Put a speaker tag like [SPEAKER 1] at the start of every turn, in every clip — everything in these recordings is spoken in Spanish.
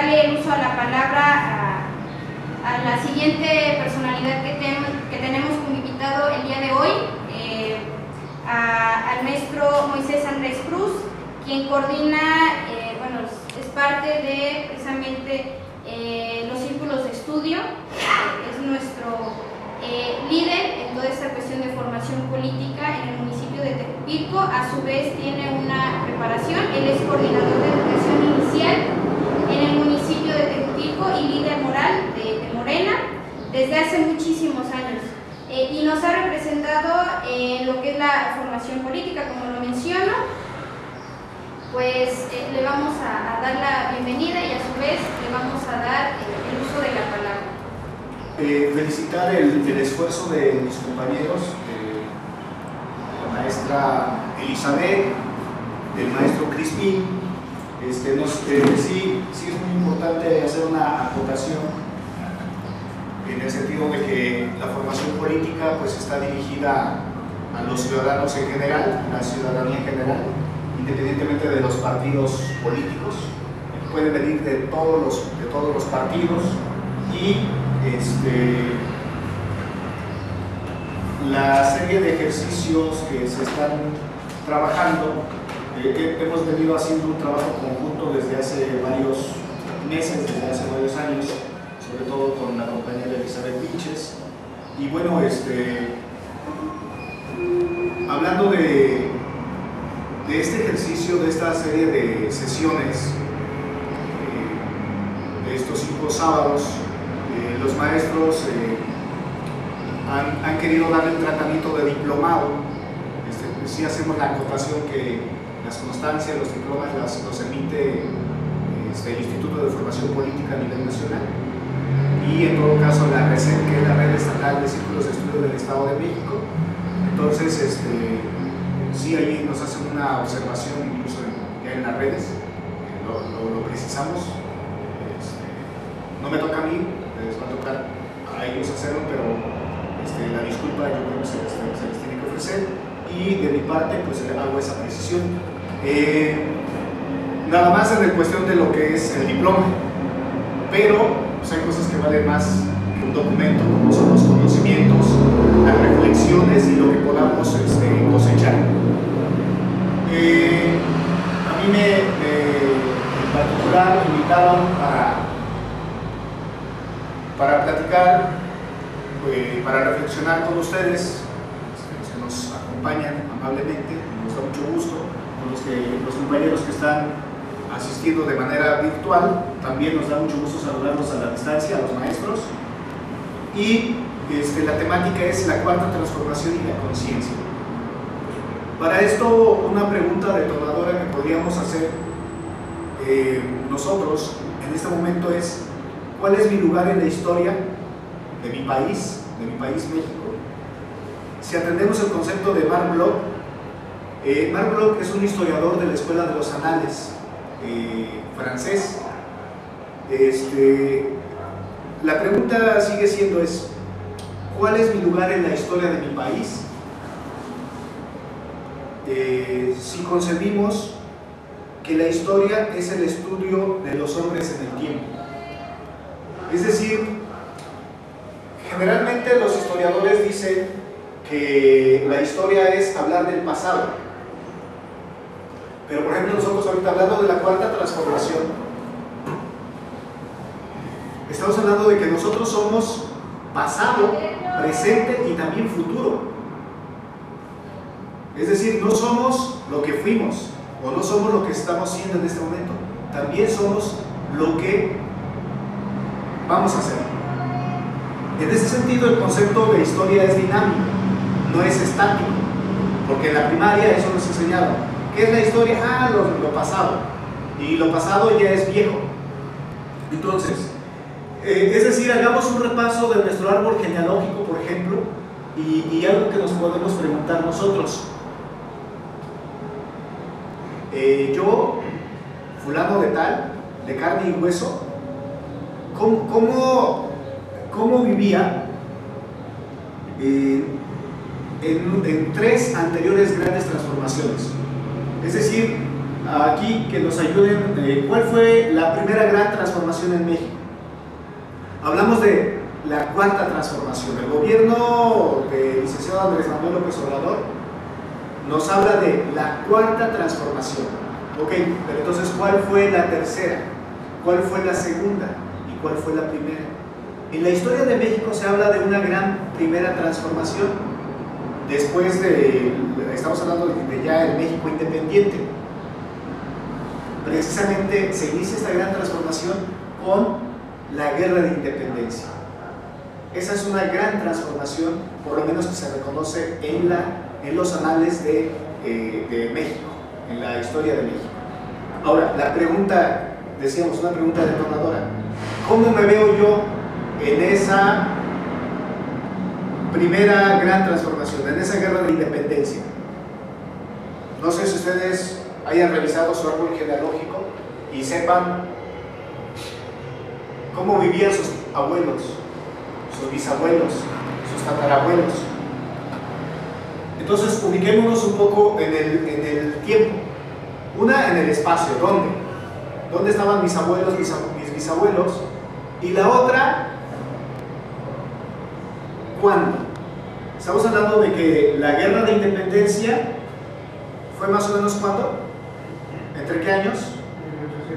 [SPEAKER 1] darle el uso a la palabra a la siguiente personalidad que tenemos como invitado el día de hoy, al maestro Moisés Andrés Cruz, quien coordina, bueno, es parte de precisamente los círculos de estudio, es nuestro líder en toda esta cuestión de formación política en el municipio de Tejupilco. A su vez tiene una preparación, él es coordinador de educación inicial en el municipio de Tejupilco y líder moral de Morena desde hace muchísimos años, y nos ha representado en lo que es la formación política, como lo menciono. Pues le vamos a dar la bienvenida y a su vez le vamos a dar el uso de la palabra.
[SPEAKER 2] Felicitar el esfuerzo de mis compañeros, la maestra Elizabeth, del maestro Crispín. Sí es muy importante hacer una acotación en el sentido de que la formación política pues está dirigida a los ciudadanos en general, a la ciudadanía en general, independientemente de los partidos políticos. Pueden venir de todos los partidos, y la serie de ejercicios que se están trabajando, hemos venido haciendo un trabajo conjunto desde hace varios meses, desde hace varios años, sobre todo con la compañera Elizabeth Vilches. Y bueno, hablando de este ejercicio, de esta serie de sesiones, de estos 5 sábados, los maestros han querido darle un tratamiento de diplomado. Sí hacemos la acotación que las constancias, los diplomas los emite el Instituto de Formación Política a nivel nacional, y en todo caso la RECEP, que es la Red Estatal de Círculos de Estudio del Estado de México. Entonces, sí, ahí nos hacen una observación, incluso ya en las redes, lo precisamos. No me toca a mí, les va a tocar a ellos hacerlo, pero la disculpa yo creo que se les tiene que ofrecer, y de mi parte pues hago esa precisión. Nada más en cuestión de lo que es el diploma, pero pues, hay cosas que valen más que un documento, como son los conocimientos, las reflexiones y lo que podamos cosechar. A mí en particular me invitaron para platicar, para reflexionar con ustedes, los que nos acompañan amablemente. Nos da mucho gusto, con los compañeros que están asistiendo de manera virtual. También nos da mucho gusto saludarlos a la distancia, a los maestros. Y la temática es la cuarta transformación y la conciencia. Para esto, una pregunta detonadora que podríamos hacer nosotros en este momento es: ¿cuál es mi lugar en la historia de mi país México? Si atendemos el concepto de Marc Bloch, Marc Bloch es un historiador de la Escuela de los Anales francés. La pregunta sigue siendo ¿cuál es mi lugar en la historia de mi país? Si concebimos que la historia es el estudio de los hombres en el tiempo. Es decir, generalmente los historiadores dicen que la historia es hablar del pasado, pero por ejemplo nosotros ahorita, hablando de la cuarta transformación, estamos hablando de que nosotros somos pasado, presente y también futuro. Es decir, no somos lo que fuimos o no somos lo que estamos siendo en este momento, también somos lo que vamos a hacer. En ese sentido, el concepto de historia es dinámico, no es estático, porque en la primaria eso nos enseñaron. ¿Qué es la historia? Lo pasado, y lo pasado ya es viejo. Entonces, es decir, hagamos un repaso de nuestro árbol genealógico, por ejemplo, y algo que nos podemos preguntar nosotros. Yo, fulano de tal, de carne y hueso, ¿cómo vivía en 3 anteriores grandes transformaciones? Es decir, aquí que nos ayuden, ¿cuál fue la primera gran transformación en México? Hablamos de la cuarta transformación. El gobierno del licenciado Andrés Manuel López Obrador nos habla de la cuarta transformación. Ok, pero entonces, ¿cuál fue la tercera? ¿Cuál fue la segunda? ¿Y cuál fue la primera? En la historia de México se habla de una gran primera transformación, después de, estamos hablando de ya el México independiente. Precisamente se inicia esta gran transformación con la Guerra de Independencia. Esa es una gran transformación, por lo menos que se reconoce en los anales de México, en la historia de México. Ahora, la pregunta, decíamos, una pregunta detonadora: ¿cómo me veo yo en esa primera gran transformación, en esa Guerra de Independencia? No sé si ustedes hayan revisado su árbol genealógico y sepan cómo vivían sus abuelos, sus bisabuelos, sus tatarabuelos. Entonces, ubiquémonos un poco en el tiempo. Una, en el espacio, ¿dónde? ¿Dónde estaban mis abuelos, mis bisabuelos? Y la otra, ¿cuándo? Estamos hablando de que la Guerra de Independencia fue más o menos ¿cuándo? ¿Entre qué años?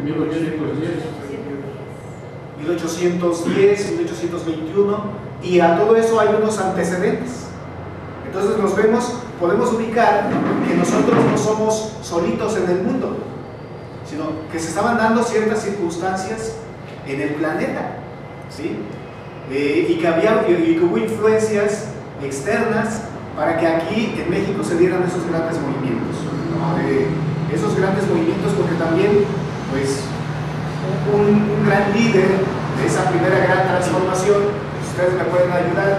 [SPEAKER 2] 1810, 1821, y a todo eso hay unos antecedentes. Entonces podemos ubicar que nosotros no somos solitos en el mundo, sino que se estaban dando ciertas circunstancias en el planeta, ¿sí? Y que hubo influencias externas para que aquí en México se dieran esos grandes movimientos, esos grandes movimientos, porque también, pues, un gran líder de esa primera gran transformación, ustedes me pueden ayudar,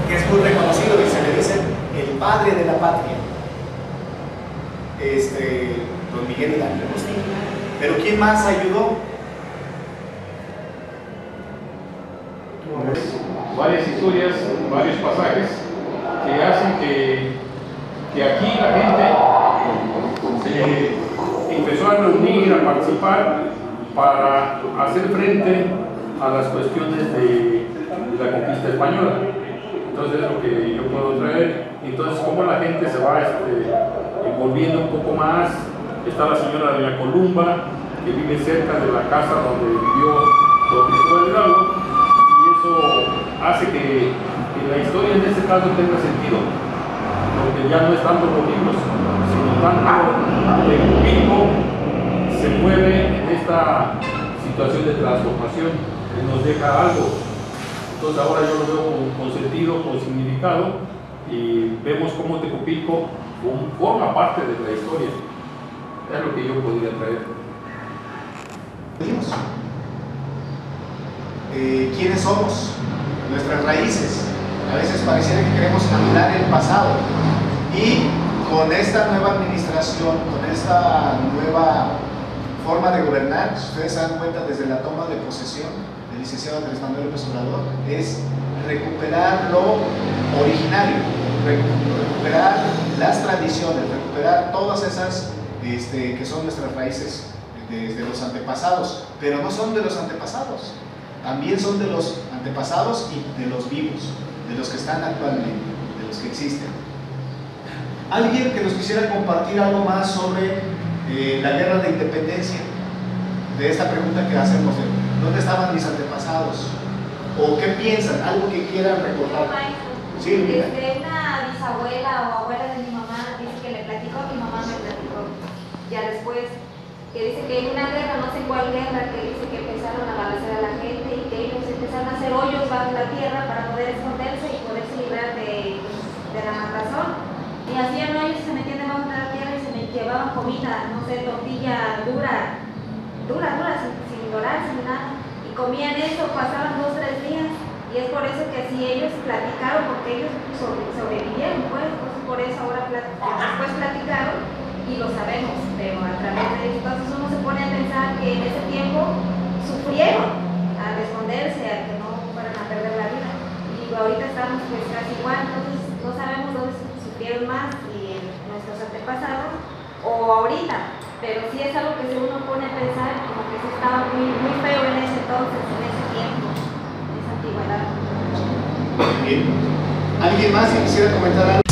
[SPEAKER 2] que es muy reconocido y se le dice el padre de la patria, don Miguel Hidalgo. Pero ¿quién más ayudó?
[SPEAKER 3] Varias historias, varios pasajes que hacen que aquí la gente se empezó a reunir, a participar para hacer frente a las cuestiones de la conquista española. Entonces es lo que yo puedo traer. Entonces, cómo la gente se va envolviendo un poco más. Está la señora de la Columba, que vive cerca de la casa donde vivió don Cristóbal Hidalgo, y eso hace que la historia en este caso tenga sentido, porque ya no es tanto los libros, sino tanto el público se mueve en esta situación de transformación que nos deja algo. Entonces ahora yo lo veo con sentido, con significado, y vemos cómo Tecupilco forma parte de la historia. Es lo que yo podría traer.
[SPEAKER 2] ¿Quiénes somos? Nuestras raíces. A veces pareciera que queremos caminar el pasado, y con esta nueva administración, con esta nueva forma de gobernar, si ustedes se dan cuenta, desde la toma de posesión del licenciado Andrés Manuel López Obrador, es recuperar lo originario, recuperar las tradiciones, recuperar todas esas que son nuestras raíces desde los antepasados, pero no son de los antepasados, también son de los antepasados y de los vivos, de los que están actualmente, de los que existen. ¿Alguien que nos quisiera compartir algo más sobre la Guerra de Independencia? De esta pregunta que hacemos de ¿dónde estaban mis antepasados? ¿O qué piensan? ¿Algo que quieran recordar? Sí,
[SPEAKER 4] desde una bisabuela o abuela de mi mamá dice que le platicó, mi mamá me platicó ya después, que dice que en una guerra, no sé cuál guerra, que dice que empezaron a balacear a la gente y que ellos empezaron a hacer hoyos bajo la tierra para poder esconderse y poderse librar de la matazón, y hacían hoyos y se metían debajo de la tierra y se me llevaban comida, no sé, tortilla dura, sin dorar, sin nada, y comían eso, pasaban 2 o 3 días. Y es por eso que así ellos platicaron, porque ellos sobrevivieron, pues por eso ahora después platicaron y lo sabemos, pero a través de ellos. Entonces uno se pone a pensar que en ese tiempo sufrieron al esconderse, a que no fueran a perder la vida. Y ahorita estamos pues casi igual, entonces no sabemos dónde sufrieron más, si en nuestros antepasados o ahorita. pero sí es algo que si uno pone a pensar, como que sí estaba muy, muy feo en ese entonces, en ese tiempo, en esa antigüedad.
[SPEAKER 5] Bien. ¿Alguien más que quisiera comentar algo?